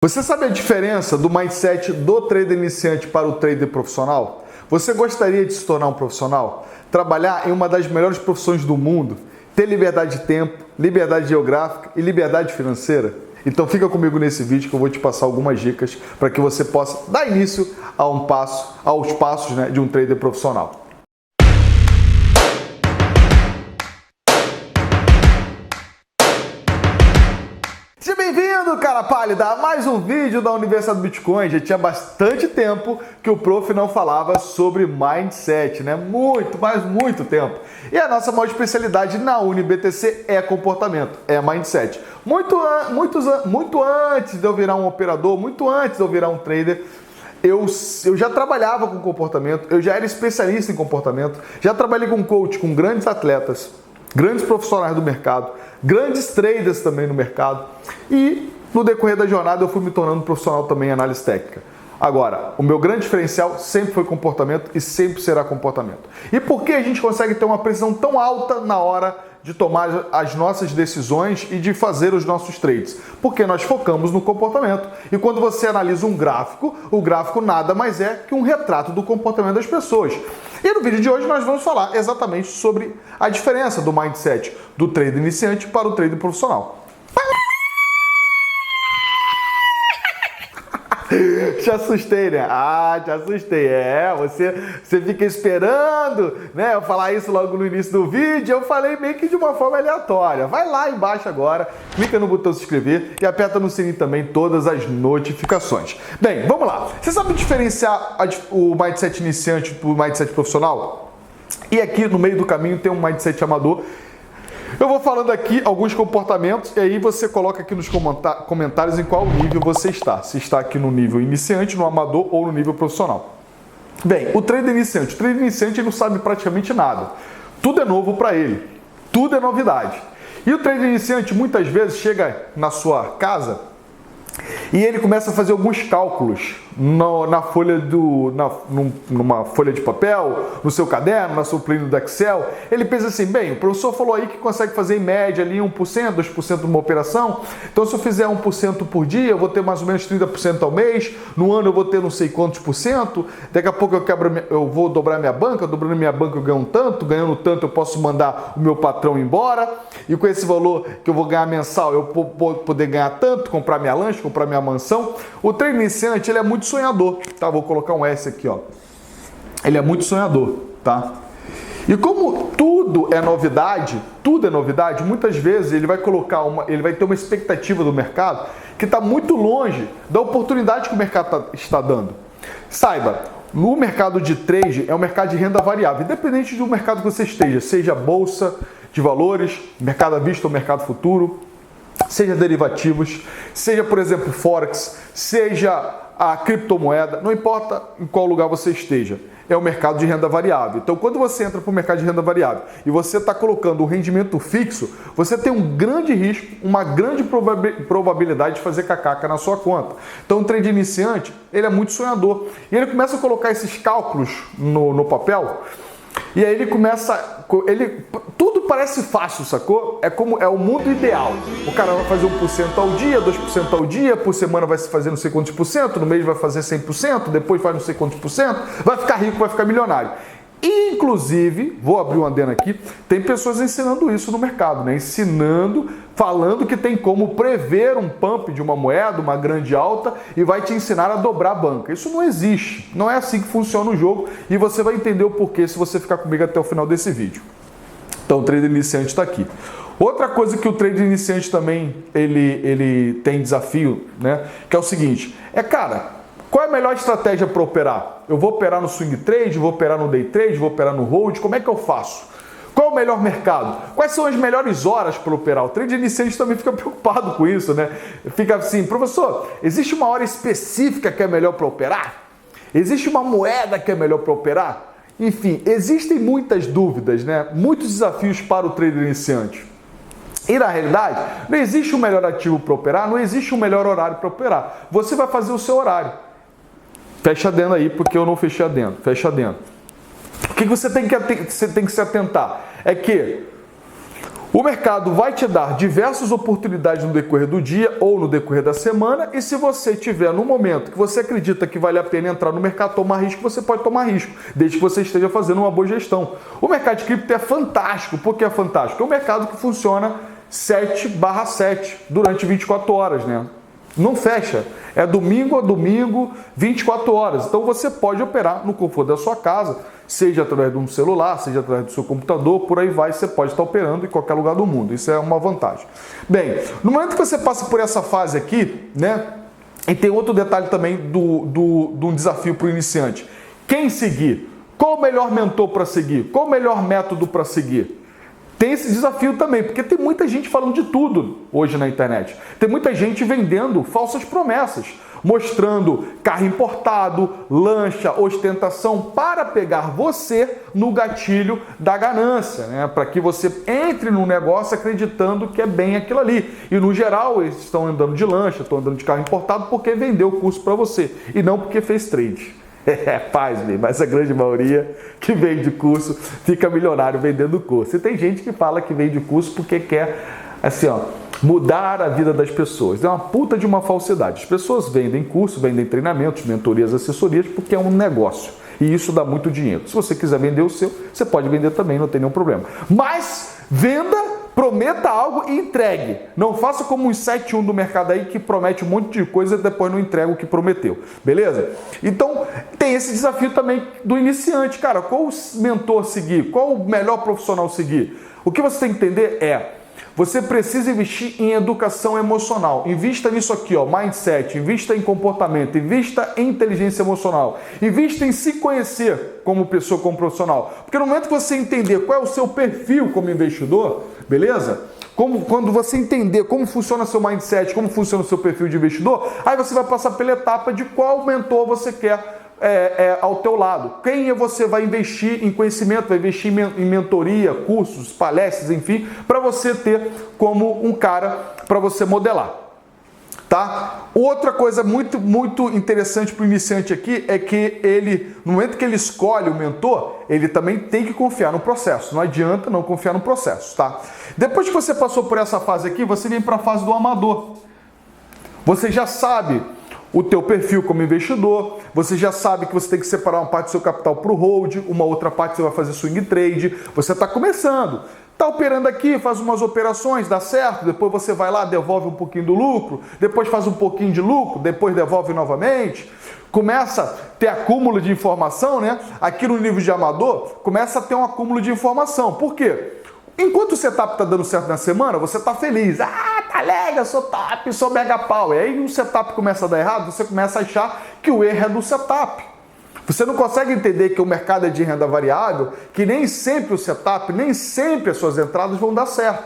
Você sabe a diferença do mindset do trader iniciante para o trader profissional? Você gostaria de se tornar um profissional? Trabalhar em uma das melhores profissões do mundo? Ter liberdade de tempo, liberdade geográfica e liberdade financeira? Então fica comigo nesse vídeo que eu vou te passar algumas dicas para que você possa dar início aos passos de um trader profissional. Seja bem-vindo, cara pálida, a mais um vídeo da Universidade do Bitcoin. Já tinha bastante tempo que o prof não falava sobre mindset, né? Muito tempo. E a nossa maior especialidade na UniBTC é comportamento, é mindset. Muito antes de eu virar um operador, muito antes de eu virar um trader, eu já trabalhava com comportamento, eu já era especialista em comportamento, já trabalhei com coach, com grandes atletas, grandes profissionais do mercado, grandes traders também no mercado, e no decorrer da jornada eu fui me tornando profissional também em análise técnica. Agora, o meu grande diferencial sempre foi comportamento e sempre será comportamento. E por que a gente consegue ter uma precisão tão alta na hora de tomar as nossas decisões e de fazer os nossos trades? Porque nós focamos no comportamento. E quando você analisa um gráfico, o gráfico nada mais é que um retrato do comportamento das pessoas. E no vídeo de hoje nós vamos falar exatamente sobre a diferença do mindset do trader iniciante para o trader profissional. Te assustei, né? Te assustei. Você fica esperando, né, eu falar isso logo no início do vídeo. Eu falei meio que de uma forma aleatória. Vai lá embaixo agora, clica no botão se inscrever e aperta no sininho também todas as notificações. Bem, vamos lá. Você sabe diferenciar o mindset iniciante do mindset profissional? E aqui no meio do caminho tem um mindset amador. Eu vou falando aqui alguns comportamentos e aí você coloca aqui nos comentários em qual nível você está. Se está aqui no nível iniciante, no amador ou no nível profissional. Bem, o trader iniciante. O trader iniciante ele não sabe praticamente nada. Tudo é novo para ele. Tudo é novidade. E o trader iniciante muitas vezes chega na sua casa e ele começa a fazer alguns cálculos numa folha de papel, no seu caderno, na sua planilha do Excel. Ele pensa assim, bem, o professor falou aí que consegue fazer em média ali 1%, 2% de uma operação. Então se eu fizer 1% por dia, eu vou ter mais ou menos 30% ao mês. No ano eu vou ter não sei quantos por cento. Daqui a pouco eu vou dobrar minha banca. Dobrando minha banca eu ganho um tanto. Ganhando tanto eu posso mandar o meu patrão embora. E com esse valor que eu vou ganhar mensal, eu vou poder ganhar tanto, comprar minha lanche, comprar minha mansão. O trader iniciante, ele é muito sonhador, tá? Vou colocar um S aqui, ó. Ele é muito sonhador, tá? E como tudo é novidade, muitas vezes ele vai ter uma expectativa do mercado que está muito longe da oportunidade que o mercado está dando. Saiba, no mercado de trade é um mercado de renda variável, independente do mercado que você esteja, seja bolsa de valores, mercado à vista ou mercado futuro, seja derivativos, seja, por exemplo, Forex, seja a criptomoeda, não importa em qual lugar você esteja, é o mercado de renda variável. Então, quando você entra para o mercado de renda variável e você está colocando um rendimento fixo, você tem um grande risco, uma grande probabilidade de fazer cacaca na sua conta. Então, o trader iniciante, ele é muito sonhador. E ele começa a colocar esses cálculos no papel. E aí tudo parece fácil, sacou? É o mundo ideal. O cara vai fazer 1% ao dia, 2% ao dia, por semana vai se fazer não sei quantos por cento, no mês vai fazer 100%, depois faz não sei quantos por cento, vai ficar rico, vai ficar milionário. Inclusive, vou abrir um adendo aqui, tem pessoas ensinando isso no mercado, né? Falando que tem como prever um pump de uma moeda, uma grande alta, e vai te ensinar a dobrar a banca. Isso não existe, não é assim que funciona o jogo, e você vai entender o porquê se você ficar comigo até o final desse vídeo. Então, o trader iniciante está aqui. Outra coisa que o trader iniciante também ele tem desafio, né? Que é o seguinte, cara, qual é a melhor estratégia para operar? Eu vou operar no swing trade, vou operar no day trade, vou operar no hold, como é que eu faço? Qual é o melhor mercado? Quais são as melhores horas para operar? O trader iniciante também fica preocupado com isso, né? Fica assim, professor, existe uma hora específica que é melhor para operar? Existe uma moeda que é melhor para operar? Enfim, existem muitas dúvidas, né? Muitos desafios para o trader iniciante. E na realidade, não existe um melhor ativo para operar, não existe um melhor horário para operar. Você vai fazer o seu horário. Fecha adendo aí, porque eu não fechei adendo. Fecha adendo. O que você tem que se atentar? É que O mercado vai te dar diversas oportunidades no decorrer do dia ou no decorrer da semana, e se você tiver no momento que você acredita que vale a pena entrar no mercado, tomar risco, você pode tomar risco, desde que você esteja fazendo uma boa gestão. O mercado de cripto é fantástico. Por que é fantástico? É um mercado que funciona 7/7 durante 24 horas, né? Não fecha. É domingo a domingo, 24 horas. Então você pode operar no conforto da sua casa, seja através de um celular, seja através do seu computador, por aí vai, você pode estar operando em qualquer lugar do mundo. Isso é uma vantagem. Bem, no momento que você passa por essa fase aqui, né? E tem outro detalhe também de um desafio para o iniciante. Quem seguir? Qual o melhor mentor para seguir? Qual o melhor método para seguir? Tem esse desafio também, porque tem muita gente falando de tudo hoje na internet. Tem muita gente vendendo falsas promessas, mostrando carro importado, lancha, ostentação, para pegar você no gatilho da ganância, né? Para que você entre no negócio acreditando que é bem aquilo ali. E no geral, eles estão andando de lancha, estão andando de carro importado porque vendeu o curso para você e não porque fez trade. Pasmem, mas a grande maioria que vende curso fica milionário vendendo curso. E tem gente que fala que vende curso porque quer, assim, ó, mudar a vida das pessoas. É uma puta de uma falsidade. As pessoas vendem curso, vendem treinamentos, mentorias, assessorias, porque é um negócio. E isso dá muito dinheiro. Se você quiser vender o seu, você pode vender também, não tem nenhum problema. Mas venda, prometa algo e entregue. Não faça como os 7-1 do mercado aí que promete um monte de coisa e depois não entrega o que prometeu. Beleza? Então, tem esse desafio também do iniciante. Cara, qual mentor seguir? Qual o melhor profissional seguir? O que você tem que entender é: você precisa investir em educação emocional. Invista nisso aqui, ó, mindset, invista em comportamento, invista em inteligência emocional, invista em se conhecer como pessoa, como profissional. Porque no momento que você entender qual é o seu perfil como investidor, beleza? Quando você entender como funciona seu mindset, como funciona o seu perfil de investidor, aí você vai passar pela etapa de qual mentor você quer ao teu lado. Quem você vai investir em conhecimento, vai investir em mentoria, cursos, palestras, enfim, para você ter como um cara para você modelar. Tá? Outra coisa muito interessante para o iniciante aqui é que ele, no momento que ele escolhe o mentor, ele também tem que confiar no processo. Não adianta não confiar no processo, tá? Depois que você passou por essa fase aqui, você vem para a fase do amador. Você já sabe o teu perfil como investidor, você já sabe que você tem que separar uma parte do seu capital para o hold, uma outra parte você vai fazer swing trade, você está começando, está operando aqui, faz umas operações, dá certo, depois você vai lá, devolve um pouquinho do lucro, depois faz um pouquinho de lucro, depois devolve novamente, começa a ter acúmulo de informação, né? Aqui no nível de amador, começa a ter um acúmulo de informação. Por quê? Enquanto o setup está dando certo na semana, você está feliz. Ah, tá legal, sou top, sou mega pau. E aí o setup começa a dar errado, você começa a achar que o erro é do setup. Você não consegue entender que o mercado é de renda variável, que nem sempre o setup, nem sempre as suas entradas vão dar certo.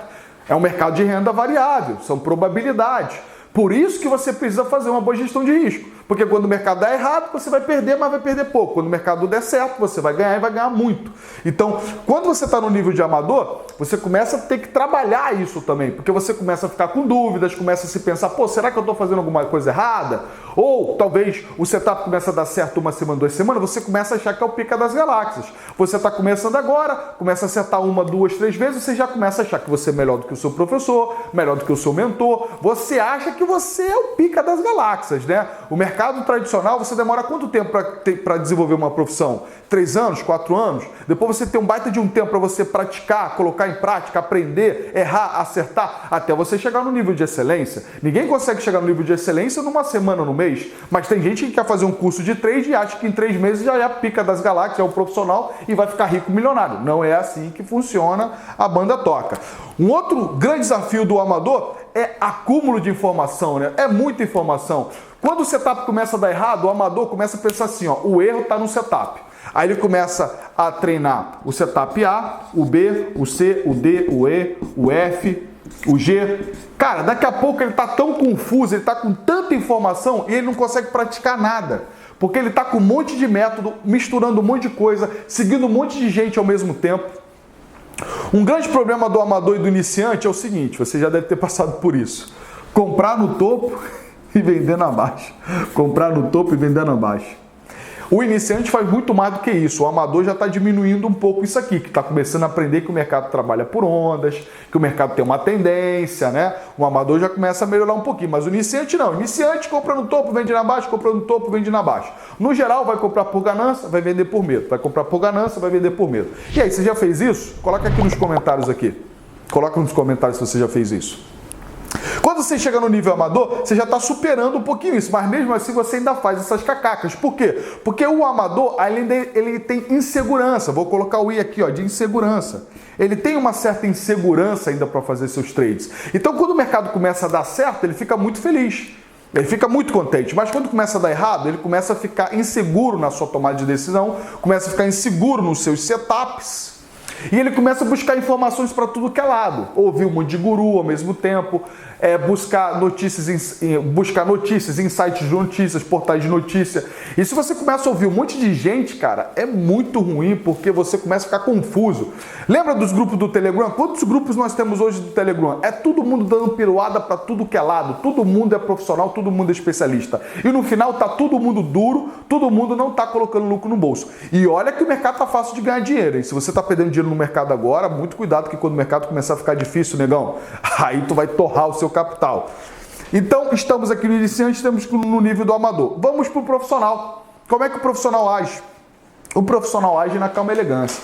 É um mercado de renda variável, são probabilidades. Por isso que você precisa fazer uma boa gestão de risco. Porque quando o mercado dá errado, você vai perder, mas vai perder pouco. Quando o mercado der certo, você vai ganhar e vai ganhar muito. Então, quando você está no nível de amador, você começa a ter que trabalhar isso também. Porque você começa a ficar com dúvidas, começa a se pensar, pô, será que eu estou fazendo alguma coisa errada? Ou talvez o setup começa a dar certo uma semana, 2 semanas, você começa a achar que é o pica das galáxias. Você está começando agora, começa a acertar 1, 2, 3 vezes, você já começa a achar que você é melhor do que o seu professor, melhor do que o seu mentor. Você acha que você é o pica das galáxias, né? O mercado tradicional, você demora quanto tempo para desenvolver uma profissão? 3 anos, 4 anos? Depois você tem um baita de um tempo para você praticar, colocar em prática, aprender, errar, acertar, até você chegar no nível de excelência. Ninguém consegue chegar no nível de excelência numa semana, no mês. Mas tem gente que quer fazer um curso de trade e acha que em 3 meses já é a pica das galáxias, é um profissional e vai ficar rico, milionário. Não é assim que funciona a banda toca. Um outro grande desafio do amador é acúmulo de informação, né? É muita informação. Quando o setup começa a dar errado, o amador começa a pensar assim, ó, o erro está no setup. Aí ele começa a treinar o setup A, o B, o C, o D, o E, o F, o G. Cara, daqui a pouco ele está tão confuso, ele está com tanta informação e ele não consegue praticar nada. Porque ele está com um monte de método, misturando um monte de coisa, seguindo um monte de gente ao mesmo tempo. Um grande problema do amador e do iniciante é o seguinte, você já deve ter passado por isso. Comprar no topo e vender na baixa. Comprar no topo e vender na baixa. O iniciante faz muito mais do que isso. O amador já está diminuindo um pouco isso aqui, que está começando a aprender que o mercado trabalha por ondas, que o mercado tem uma tendência, né? O amador já começa a melhorar um pouquinho, mas o iniciante não. O iniciante compra no topo, vende na baixa, compra no topo, vende na baixa. No geral, vai comprar por ganância, vai vender por medo. Vai comprar por ganância, vai vender por medo. E aí, você já fez isso? Coloca aqui nos comentários aqui. Coloca nos comentários se você já fez isso. Quando você chega no nível amador, você já está superando um pouquinho isso, mas mesmo assim você ainda faz essas cacacas. Por quê? Porque o amador, ele tem insegurança. Vou colocar o I aqui, ó, de insegurança. Ele tem uma certa insegurança ainda para fazer seus trades. Então, quando o mercado começa a dar certo, ele fica muito feliz. Ele fica muito contente, mas quando começa a dar errado, ele começa a ficar inseguro na sua tomada de decisão, começa a ficar inseguro nos seus setups. E ele começa a buscar informações para tudo que é lado. Ouvir um monte de guru ao mesmo tempo, buscar notícias em sites de notícias, portais de notícia. E se você começa a ouvir um monte de gente, cara, é muito ruim porque você começa a ficar confuso. Lembra dos grupos do Telegram? Quantos grupos nós temos hoje do Telegram? É todo mundo dando piruada para tudo que é lado. Todo mundo é profissional, todo mundo é especialista. E no final tá todo mundo duro, todo mundo não tá colocando lucro no bolso. E olha que o mercado tá fácil de ganhar dinheiro, hein? Se você tá perdendo dinheiro no mercado agora, muito cuidado que quando o mercado começar a ficar difícil, negão, aí tu vai torrar o seu capital. Então, estamos aqui no iniciante, estamos no nível do amador. Vamos para o profissional. Como é que o profissional age? O profissional age na calma e elegância.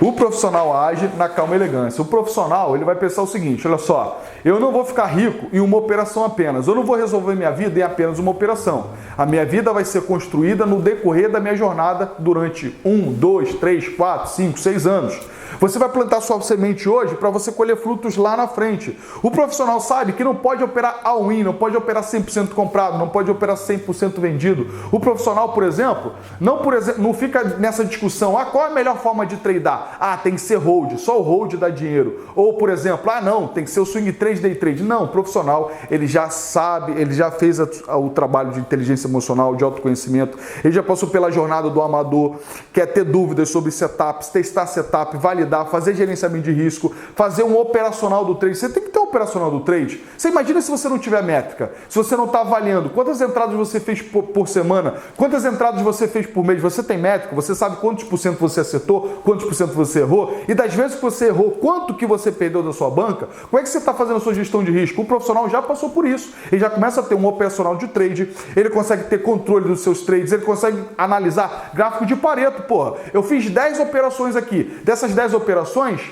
O profissional age na calma e elegância. O profissional, ele vai pensar o seguinte, olha só, eu não vou ficar rico em uma operação apenas. Eu não vou resolver minha vida em apenas uma operação. A minha vida vai ser construída no decorrer da minha jornada durante 1, 2, 3, 4, 5, 6 anos. Você vai plantar sua semente hoje para você colher frutos lá na frente. O profissional sabe que não pode operar all-in, não pode operar 100% comprado, não pode operar 100% vendido. O profissional, por exemplo, não fica nessa discussão, qual é a melhor forma de tradar? Tem que ser hold, só o hold dá dinheiro. Ou, por exemplo, não, tem que ser o swing trade, day trade. Não, o profissional, ele já sabe, ele já fez o trabalho de inteligência emocional, de autoconhecimento, ele já passou pela jornada do amador, quer ter dúvidas sobre setups, testar setup, validar, fazer gerenciamento de risco, fazer um operacional do trade. Você tem que ter um operacional do trade. Você imagina se você não tiver métrica, se você não está avaliando quantas entradas você fez por semana, quantas entradas você fez por mês, você tem métrica, você sabe quantos por cento você acertou, quantos por cento você errou, e das vezes que você errou, quanto que você perdeu da sua banca, como é que você está fazendo a sua gestão de risco? O profissional já passou por isso, ele já começa a ter um operacional de trade, ele consegue ter controle dos seus trades, ele consegue analisar gráfico de Pareto, porra. Eu fiz 10 operações aqui, dessas 10 operações,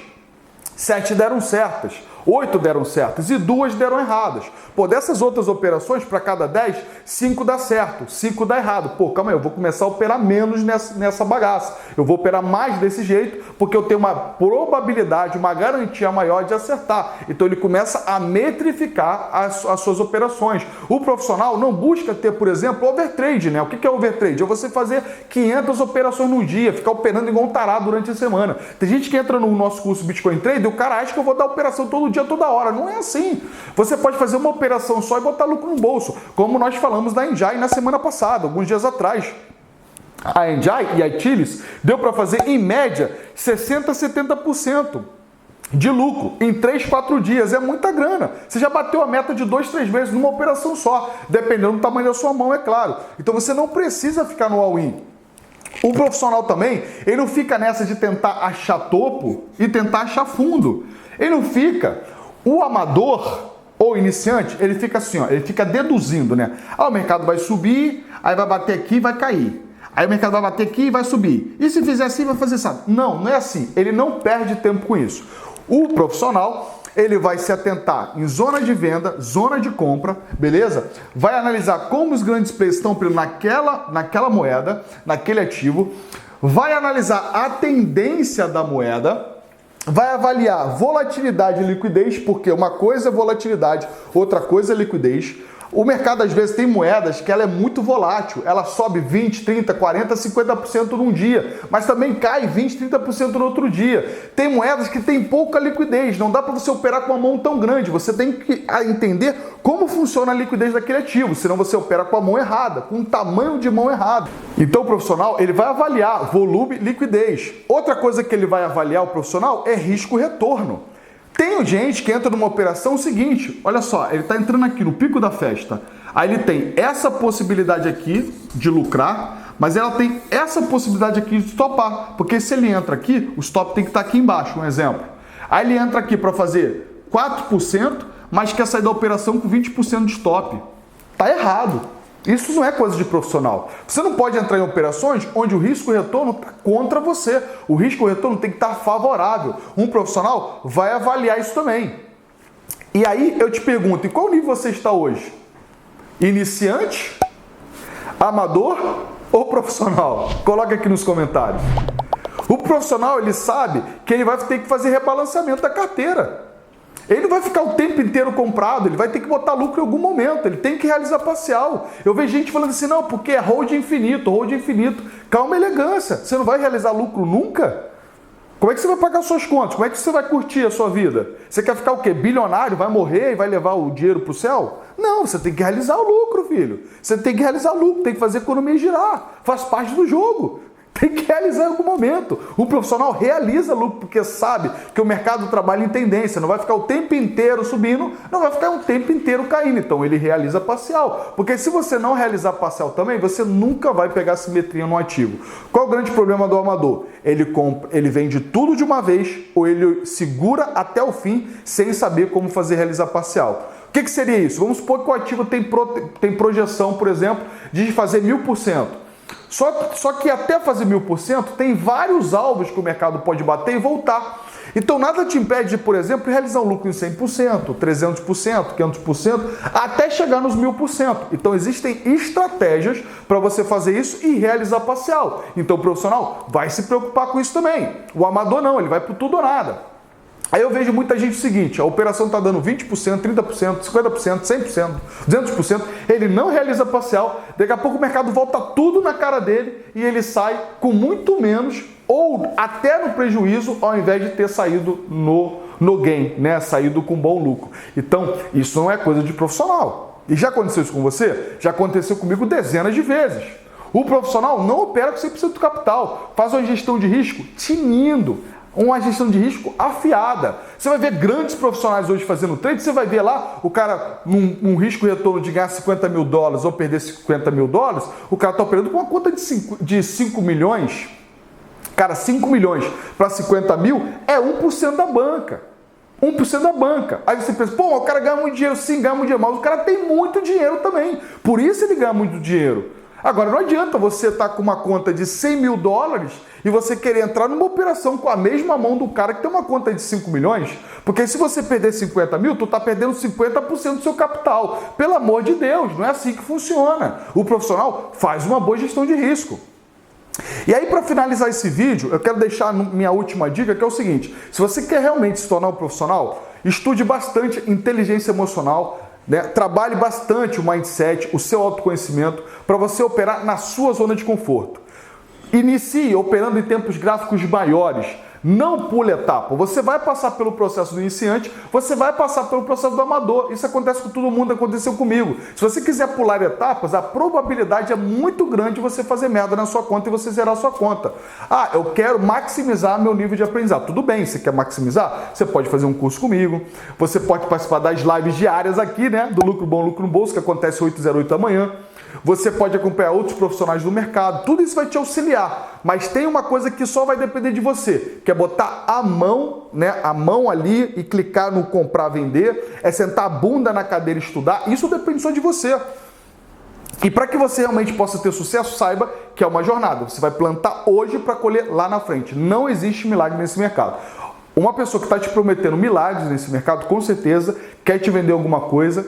7 deram certas, 8 deram certas e 2 deram erradas. Pô, dessas outras operações, para cada 10, 5 dá certo, 5 dá errado. Pô, calma aí, eu vou começar a operar menos nessa bagaça. Eu vou operar mais desse jeito, porque eu tenho uma probabilidade, uma garantia maior de acertar. Então ele começa a metrificar as suas operações. O profissional não busca ter, por exemplo, overtrade, né? O que é overtrade? É você fazer 500 operações num dia, ficar operando igual um tarado durante a semana. Tem gente que entra no nosso curso Bitcoin Trade e o cara acha que eu vou dar operação todo dia, toda hora. Não é assim. Você pode fazer uma operação só e botar lucro no bolso, como nós falamos da Enjai na semana passada, alguns dias atrás. A Enjai e a Itilis deu para fazer, em média, 60% a 70% de lucro em 3, 4 dias. É muita grana. Você já bateu a meta de 2, 3 vezes numa operação só, dependendo do tamanho da sua mão, é claro. Então você não precisa ficar no all-in. O profissional também, ele não fica nessa de tentar achar topo e tentar achar fundo. Ele não fica. O amador ou iniciante, ele fica assim, ele fica deduzindo, né? O mercado vai subir, aí vai bater aqui e vai cair. Aí o mercado vai bater aqui e vai subir. E se fizer assim, vai fazer assim. Não é assim. Ele não perde tempo com isso. O profissional, ele vai se atentar em zona de venda, zona de compra, beleza? Vai analisar como os grandes players estão naquela moeda, naquele ativo. Vai analisar a tendência da moeda. Vai avaliar volatilidade e liquidez, porque uma coisa é volatilidade, outra coisa é liquidez. O mercado, às vezes, tem moedas que ela é muito volátil. Ela sobe 20, 30, 40, 50% num dia, mas também cai 20, 30% no outro dia. Tem moedas que tem pouca liquidez. Não dá para você operar com uma mão tão grande. Você tem que entender como funciona a liquidez daquele ativo, senão você opera com a mão errada, com o tamanho de mão errado. Então o profissional, ele vai avaliar volume e liquidez. Outra coisa que ele vai avaliar, o profissional, é risco-retorno. Tem gente que entra numa operação seguinte, olha só, ele está entrando aqui no pico da festa, aí ele tem essa possibilidade aqui de lucrar, mas ela tem essa possibilidade aqui de stopar, porque se ele entra aqui, o stop tem que estar aqui embaixo, um exemplo. Aí ele entra aqui para fazer 4%, mas quer sair da operação com 20% de stop. Tá errado. Isso não é coisa de profissional. Você não pode entrar em operações onde o risco-retorno está contra você. O risco-retorno tem que estar favorável. Um profissional vai avaliar isso também. E aí eu te pergunto, em qual nível você está hoje? Iniciante, amador ou profissional? Coloca aqui nos comentários. O profissional, ele sabe que ele vai ter que fazer rebalanceamento da carteira. Ele não vai ficar o tempo inteiro comprado, ele vai ter que botar lucro em algum momento, ele tem que realizar parcial. Eu vejo gente falando assim, não, porque é hold infinito, hold infinito. Calma, elegância, você não vai realizar lucro nunca? Como é que você vai pagar suas contas? Como é que você vai curtir a sua vida? Você quer ficar o quê? Bilionário, vai morrer e vai levar o dinheiro para o céu? Não, você tem que realizar o lucro, filho. Você tem que realizar lucro, tem que fazer a economia girar. Faz parte do jogo. Tem que realizar em algum momento. O profissional realiza lucro porque sabe que o mercado trabalha em tendência. Não vai ficar o tempo inteiro subindo, não vai ficar o tempo inteiro caindo. Então ele realiza parcial. Porque se você não realizar parcial também, você nunca vai pegar simetria no ativo. Qual é o grande problema do amador? Ele vende tudo de uma vez ou ele segura até o fim sem saber como fazer realizar parcial. O que seria isso? Vamos supor que o ativo tem projeção, por exemplo, de fazer 1000%. Só que até fazer 1000% tem vários alvos que o mercado pode bater e voltar. Então nada te impede de, por exemplo, realizar um lucro em 100%, 300%, 500%, até chegar nos 1000%. Então existem estratégias para você fazer isso e realizar parcial. Então o profissional vai se preocupar com isso também. O amador não, ele vai por tudo ou nada. Aí eu vejo muita gente o seguinte, a operação está dando 20%, 30%, 50%, 100%, 200%, ele não realiza parcial, daqui a pouco o mercado volta tudo na cara dele e ele sai com muito menos ou até no prejuízo ao invés de ter saído no gain, né? Saído com bom lucro. Então, isso não é coisa de profissional. E já aconteceu isso com você? Já aconteceu comigo dezenas de vezes. O profissional não opera com 100% do capital, faz uma gestão de risco tinindo, uma gestão de risco afiada. Você vai ver grandes profissionais hoje fazendo trade, você vai ver lá o cara num risco-retorno de ganhar $50 mil ou perder $50 mil, o cara está operando com uma conta de 5 milhões. Cara, 5 milhões para 50 mil é 1% da banca. 1% da banca. Aí você pensa, pô, o cara ganha muito dinheiro, sim, ganha muito dinheiro, mas o cara tem muito dinheiro também. Por isso ele ganha muito dinheiro. Agora, não adianta você estar com uma conta de 100 mil dólares e você querer entrar numa operação com a mesma mão do cara que tem uma conta de 5 milhões, porque se você perder 50 mil, tu está perdendo 50% do seu capital. Pelo amor de Deus, não é assim que funciona. O profissional faz uma boa gestão de risco. E aí, para finalizar esse vídeo, eu quero deixar minha última dica, que é o seguinte: se você quer realmente se tornar um profissional, estude bastante inteligência emocional, né? Trabalhe bastante o mindset, o seu autoconhecimento, para você operar na sua zona de conforto. Inicie operando em tempos gráficos maiores. Não pule etapa. Você vai passar pelo processo do iniciante, você vai passar pelo processo do amador. Isso acontece com todo mundo, aconteceu comigo. Se você quiser pular etapas, a probabilidade é muito grande de você fazer merda na sua conta e você zerar a sua conta. Ah, eu quero maximizar meu nível de aprendizado. Tudo bem, você quer maximizar? Você pode fazer um curso comigo, você pode participar das lives diárias aqui, né? Do Lucro Bom, Lucro no Bolso, que acontece 8h08 da manhã. Você pode acompanhar outros profissionais do mercado, tudo isso vai te auxiliar, mas tem uma coisa que só vai depender de você, que é botar a mão, né, a mão ali e clicar no comprar, vender, é sentar a bunda na cadeira e estudar, isso depende só de você. E para que você realmente possa ter sucesso, saiba que é uma jornada, você vai plantar hoje para colher lá na frente, não existe milagre nesse mercado. Uma pessoa que está te prometendo milagres nesse mercado, com certeza, quer te vender alguma coisa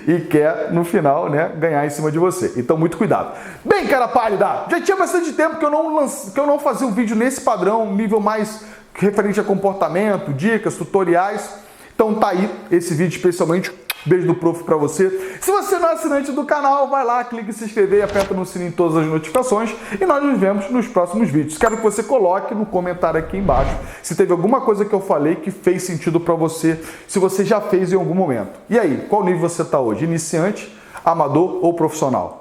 e quer, no final, né, ganhar em cima de você. Então, muito cuidado. Bem, cara pálida, já tinha bastante tempo que eu não fazia um vídeo nesse padrão, nível mais referente a comportamento, dicas, tutoriais. Então, tá aí esse vídeo especialmente. Beijo do Prof pra você. Se você não é assinante do canal, vai lá, clica em se inscrever e aperta no sininho todas as notificações e nós nos vemos nos próximos vídeos. Quero que você coloque no comentário aqui embaixo se teve alguma coisa que eu falei que fez sentido pra você, se você já fez em algum momento. E aí, qual nível você tá hoje? Iniciante, amador ou profissional?